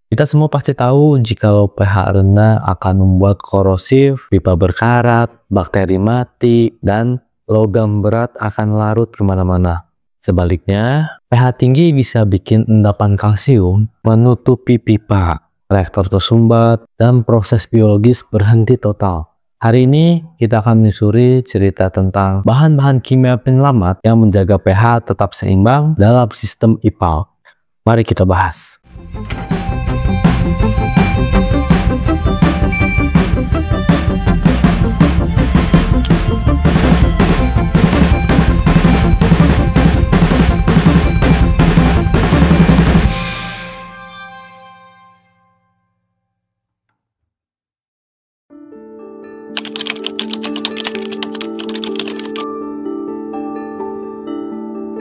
Kita semua pasti tahu jikalau pH rendah akan membuat korosif, pipa berkarat, bakteri mati, dan logam berat akan larut kemana-mana. Sebaliknya, pH tinggi bisa bikin endapan kalsium menutupi pipa, reaktor tersumbat, dan proses biologis berhenti total. Hari ini kita akan menyusuri cerita tentang bahan-bahan kimia penyelamat yang menjaga pH tetap seimbang dalam sistem IPAL. Mari kita bahas.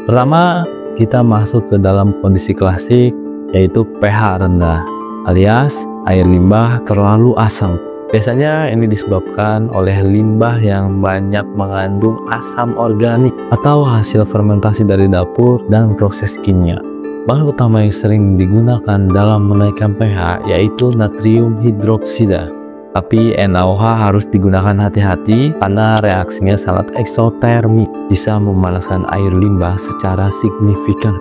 Pertama, kita masuk ke dalam kondisi klasik, yaitu pH rendah, alias air limbah terlalu asam. Biasanya ini disebabkan oleh limbah yang banyak mengandung asam organik atau hasil fermentasi dari dapur dan proses kimia. Bahan utama yang sering digunakan dalam menaikkan pH yaitu natrium hidroksida. Tapi NaOH harus digunakan hati-hati karena reaksinya sangat eksotermik, bisa memanaskan air limbah secara signifikan.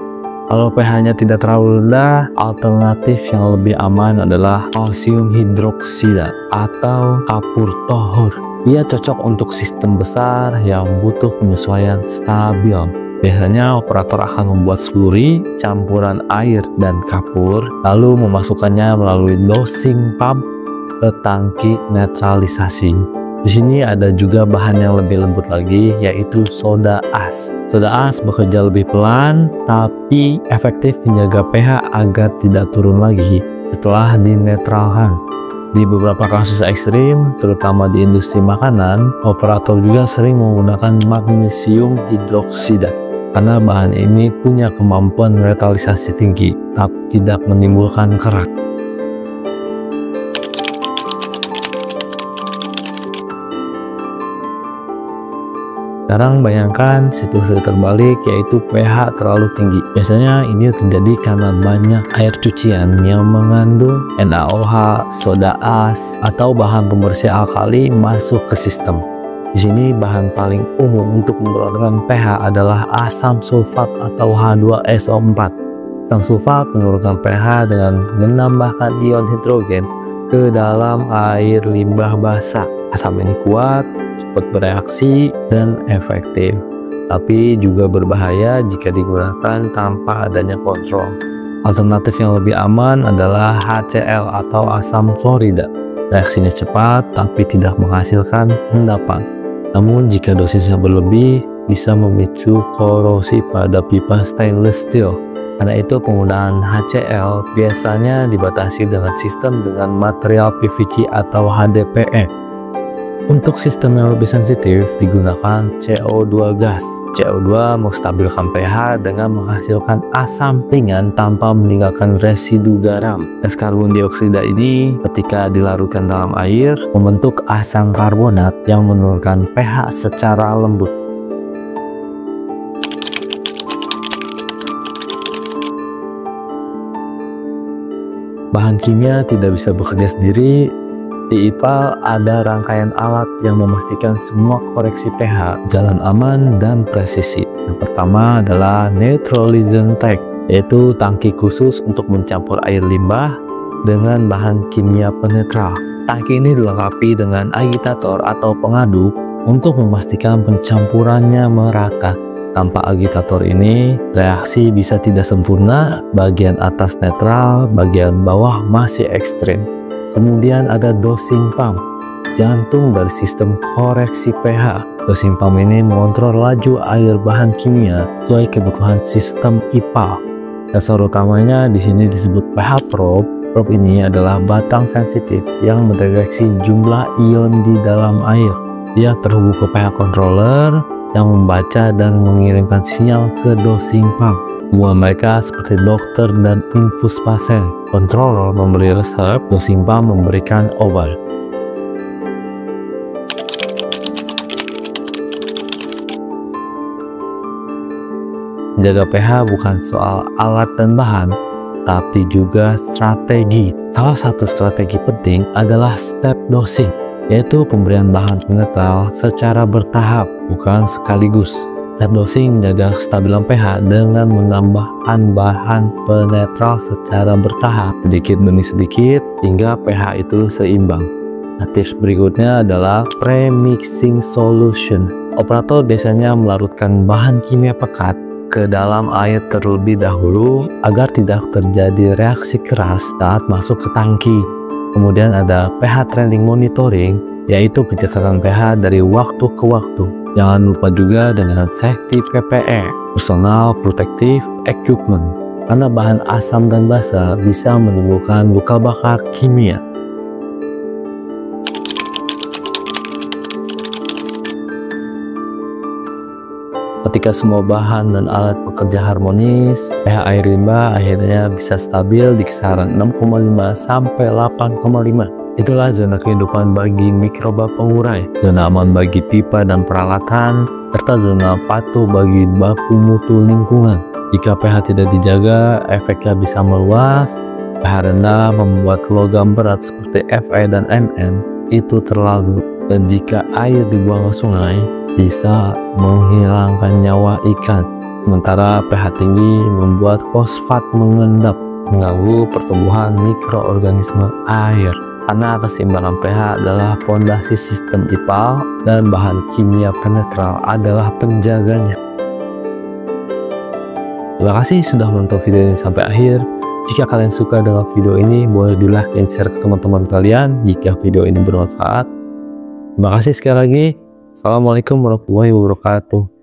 Kalau pH-nya tidak terlalu rendah, alternatif yang lebih aman adalah kalsium hidroksida atau kapur tohor. Ia cocok untuk sistem besar yang butuh penyesuaian stabil. Biasanya operator akan membuat sluri campuran air dan kapur, lalu memasukkannya melalui dosing pump ke tangki netralisasi. Di sini ada juga bahan yang lebih lembut lagi, yaitu soda as. Soda as bekerja lebih pelan tapi efektif menjaga pH agar tidak turun lagi setelah dinetralkan. Di beberapa kasus ekstrim, terutama di industri makanan, operator juga sering menggunakan magnesium hidroksida karena bahan ini punya kemampuan netralisasi tinggi tapi tidak menimbulkan kerak. Sekarang bayangkan situasi terbalik, yaitu pH terlalu tinggi. Biasanya ini terjadi karena banyak air cucian yang mengandung NaOH, soda as, atau bahan pembersih alkali masuk ke sistem. Di sini bahan paling umum untuk menurunkan pH adalah asam sulfat atau H2SO4. Asam sulfat menurunkan pH dengan menambahkan ion hidrogen ke dalam air limbah basah. Asam ini kuat, cepat bereaksi, dan efektif, tapi juga berbahaya jika digunakan tanpa adanya kontrol. Alternatif yang lebih aman adalah HCl atau asam klorida. Reaksinya cepat tapi tidak menghasilkan endapan. Namun jika dosisnya berlebih, bisa memicu korosi pada pipa stainless steel. Karena itu penggunaan HCl biasanya dibatasi dengan sistem dengan material PVC atau HDPE. Untuk sistem yang lebih sensitif digunakan CO2 gas. CO2 menstabilkan pH dengan menghasilkan asam ringan tanpa meninggalkan residu garam. Gas karbon dioksida ini ketika dilarutkan dalam air membentuk asam karbonat yang menurunkan pH secara lembut. Bahan kimia tidak bisa bekerja sendiri. Di IPAL ada rangkaian alat yang memastikan semua koreksi pH jalan aman dan presisi. Yang pertama adalah neutralization tank, yaitu tangki khusus untuk mencampur air limbah dengan bahan kimia penetral. Tangki ini dilengkapi dengan agitator atau pengaduk untuk memastikan pencampurannya merata. Tanpa agitator ini, reaksi bisa tidak sempurna, bagian atas netral, bagian bawah masih ekstrim. Kemudian ada dosing pump, jantung dari sistem koreksi pH. Dosing pump ini mengontrol laju air bahan kimia sesuai kebutuhan sistem IPAL. Dasar utamanya di sini disebut pH probe. Probe ini adalah batang sensitif yang mendeteksi jumlah ion di dalam air. Ia terhubung ke pH controller yang membaca dan mengirimkan sinyal ke dosing pump. Dua mereka seperti dokter dan infus pasien. Controller memberi resep, dosing pump memberikan obat. Menjaga pH bukan soal alat dan bahan, tapi juga strategi. Salah satu strategi penting adalah step dosing, yaitu pemberian bahan penetral secara bertahap, bukan sekaligus. Step dosing menjaga kestabilan pH dengan menambahkan bahan penetral secara bertahap, sedikit demi sedikit, hingga pH itu seimbang. Nah, tips berikutnya adalah pre-mixing solution. Operator biasanya melarutkan bahan kimia pekat ke dalam air terlebih dahulu agar tidak terjadi reaksi keras saat masuk ke tangki. Kemudian ada pH trending monitoring, yaitu pencatatan pH dari waktu ke waktu. Jangan lupa juga dengan safety PPE, personal protective equipment, karena bahan asam dan basa bisa menimbulkan luka bakar kimia. Ketika semua bahan dan alat bekerja harmonis, pH air limbah akhirnya bisa stabil di kisaran 6,5 sampai 8,5. Itulah zona kehidupan bagi mikroba pengurai, zona aman bagi pipa dan peralatan, serta zona patuh bagi baku mutu lingkungan. Jika pH tidak dijaga, efeknya bisa meluas. pH rendah membuat logam berat seperti Fe dan Mn itu terlalu, dan jika air dibuang ke sungai, bisa menghilangkan nyawa ikan. Sementara pH tinggi membuat fosfat mengendap, mengganggu pertumbuhan mikroorganisme air. Karena keseimbangan pH adalah fondasi sistem IPAL dan bahan kimia penetral adalah penjaganya. Terima kasih sudah menonton video ini sampai akhir. Jika kalian suka dengan video ini, boleh di like dan share ke teman-teman kalian jika video ini bermanfaat. Terima kasih sekali lagi. Assalamualaikum warahmatullahi wabarakatuh.